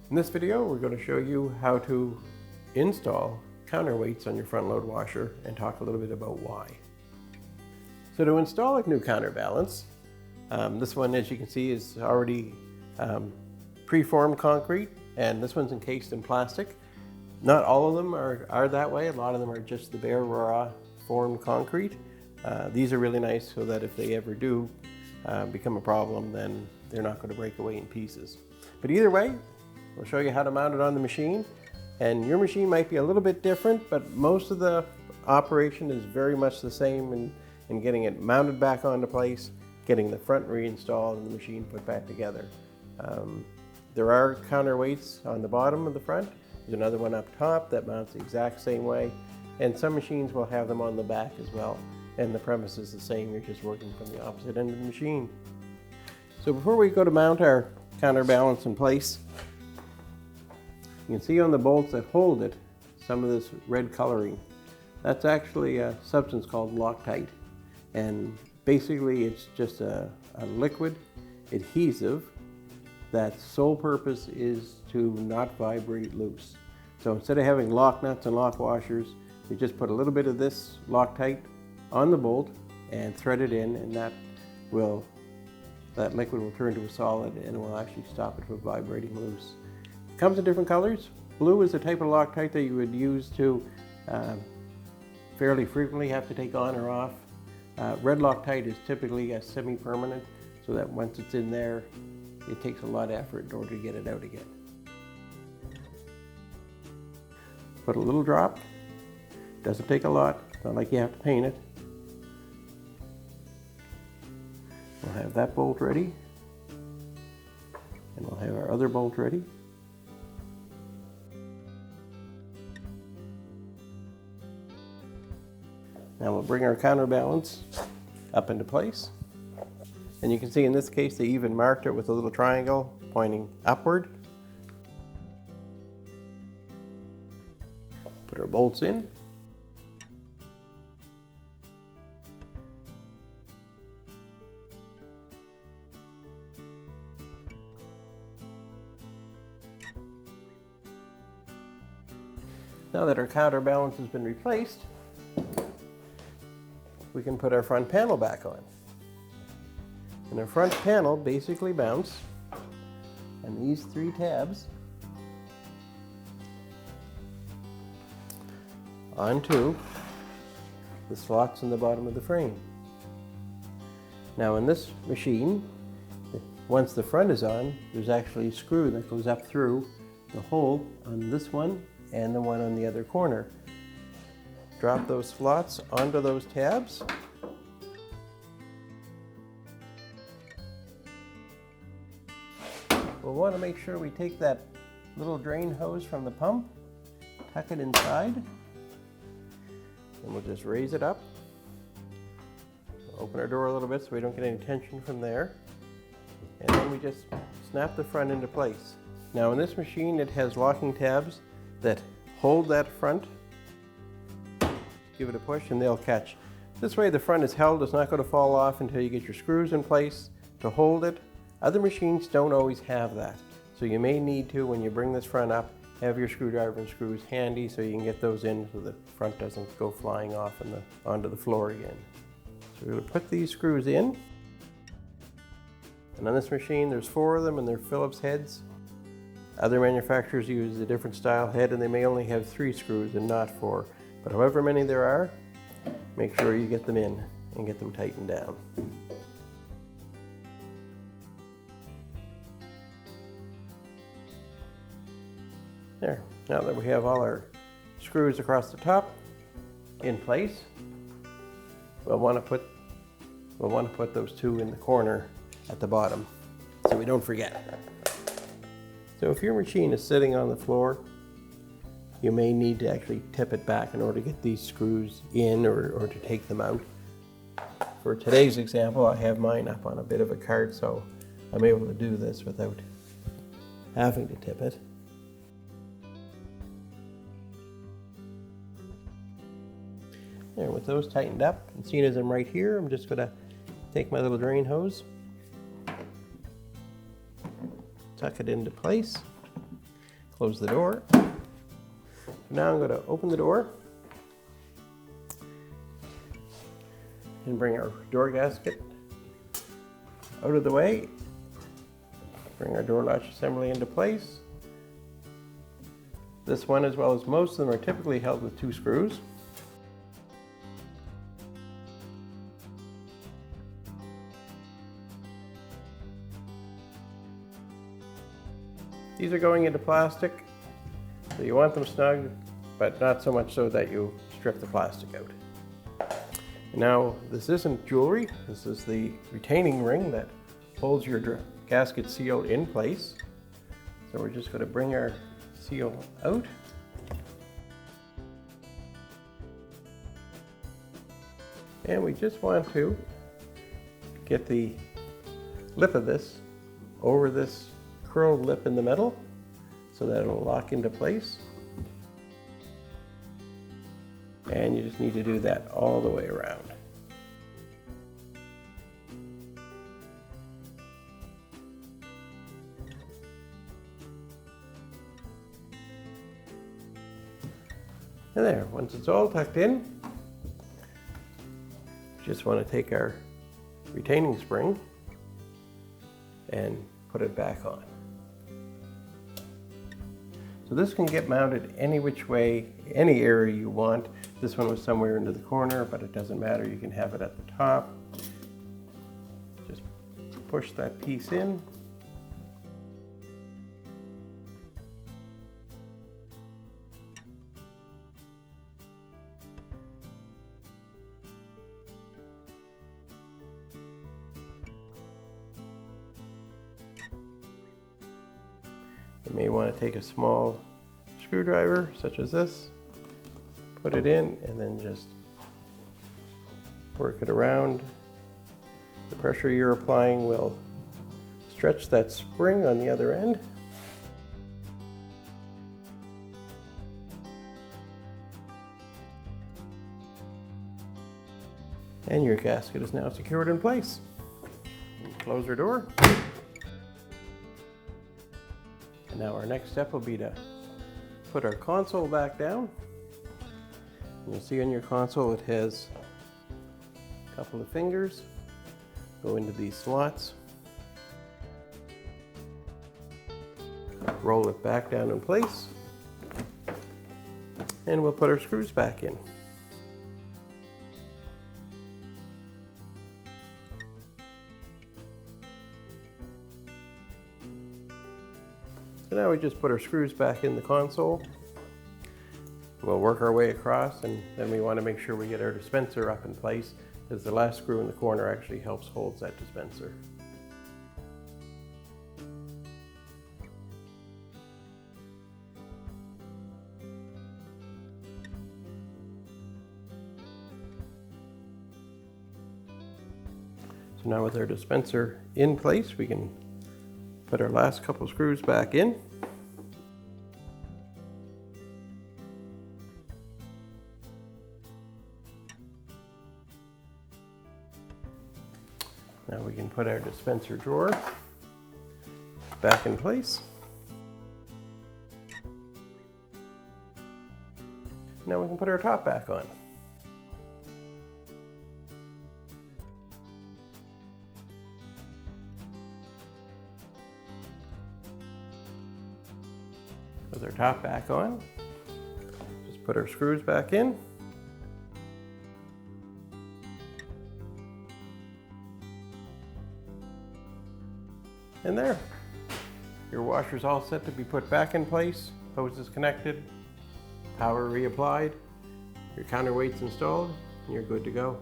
In this video, we're going to show you how to install counterweights on your front load washer and talk a little bit about why. So to install a new counterbalance, this one, as you can see, is already preformed concrete, and this one's encased in plastic. Not all of them are that way. A lot of them are just the bare raw formed concrete. These are really nice so that if they ever do become a problem, then they're not going to break away in pieces. But either way, we'll show you how to mount it on the machine. And your machine might be a little bit different, but most of the operation is very much the same in getting it mounted back onto place, getting the front reinstalled and the machine put back together. There are counterweights on the bottom of the front. There's another one up top that mounts the exact same way. And some machines will have them on the back as well. And the premise is the same, you're just working from the opposite end of the machine. So before we go to mount our counterbalance in place, you can see on the bolts that hold it some of this red coloring. That's actually a substance called Loctite. And basically it's just a liquid adhesive that sole purpose is to not vibrate loose. So instead of having lock nuts and lock washers, you just put a little bit of this Loctite on the bolt and thread it in, and that liquid will turn to a solid and it will actually stop it from vibrating loose. It comes in different colors. Blue is the type of Loctite that you would use to fairly frequently have to take on or off. Red Loctite is typically a semi-permanent, so that once it's in there, it takes a lot of effort in order to get it out again. Put a little drop. Doesn't take a lot. It's not like you have to paint it. We'll have that bolt ready, and we'll have our other bolt ready. Now we'll bring our counterbalance up into place. And you can see in this case they even marked it with a little triangle pointing upward. Put our bolts in. Now that our counterbalance has been replaced, we can put our front panel back on. And our front panel basically mounts on these three tabs onto the slots in the bottom of the frame. Now in this machine, once the front is on, there's actually a screw that goes up through the hole on this one and the one on the other corner. Drop those slots onto those tabs. We'll want to make sure we take that little drain hose from the pump, tuck it inside, and we'll just raise it up. We'll open our door a little bit so we don't get any tension from there. And then we just snap the front into place. Now in this machine it has locking tabs that hold that front. Give it a push and they'll catch. This way the front is held, it's not going to fall off until you get your screws in place to hold it. Other machines don't always have that. So you may need to, when you bring this front up, have your screwdriver and screws handy so you can get those in so the front doesn't go flying off onto the floor again. So we're going to put these screws in. And on this machine there's 4 of them and they're Phillips heads. Other manufacturers use a different style head and they may only have 3 screws and not 4. But however many there are, make sure you get them in and get them tightened down. There, now that we have all our screws across the top in place, we'll want to put those 2 in the corner at the bottom so we don't forget. So if your machine is sitting on the floor, you may need to actually tip it back in order to get these screws in or to take them out. For today's example, I have mine up on a bit of a cart, so I'm able to do this without having to tip it. There, with those tightened up, and seeing as I'm right here, I'm just going to take my little drain hose, tuck it into place, Close the door. Now I'm going to open the door and bring our door gasket out of the way. Bring our door latch assembly into place. This one, as well as most of them, are typically held with 2 screws. These are going into plastic, so you want them snug, but not so much so that you strip the plastic out. Now, this isn't jewelry. This is the retaining ring that holds your gasket seal in place. So we're just going to bring our seal out. And we just want to get the lip of this over this curled lip in the middle so that it'll lock into place. And you just need to do that all the way around. And there, once it's all tucked in, just want to take our retaining spring and put it back on. So this can get mounted any which way, any area you want. This one was somewhere into the corner, but it doesn't matter. You can have it at the top. Just push that piece in. You may want to take a small screwdriver, such as this, put it in, and then just work it around. The pressure you're applying will stretch that spring on the other end. And your gasket is now secured in place. Close your door. Now our next step will be to put our console back down. You'll see on your console it has a couple of fingers go into these slots. Roll it back down in place, and we'll put our screws back in. So now we just put our screws back in the console. We'll work our way across, and then we want to make sure we get our dispenser up in place, because the last screw in the corner actually helps hold that dispenser. So now with our dispenser in place, we can put our last couple screws back in. Now we can put our dispenser drawer back in place. Now we can put our top back on. With our top back on, just put our screws back in. And there, your washer's all set to be put back in place, hose is connected, power reapplied, your counterweight's installed, and you're good to go.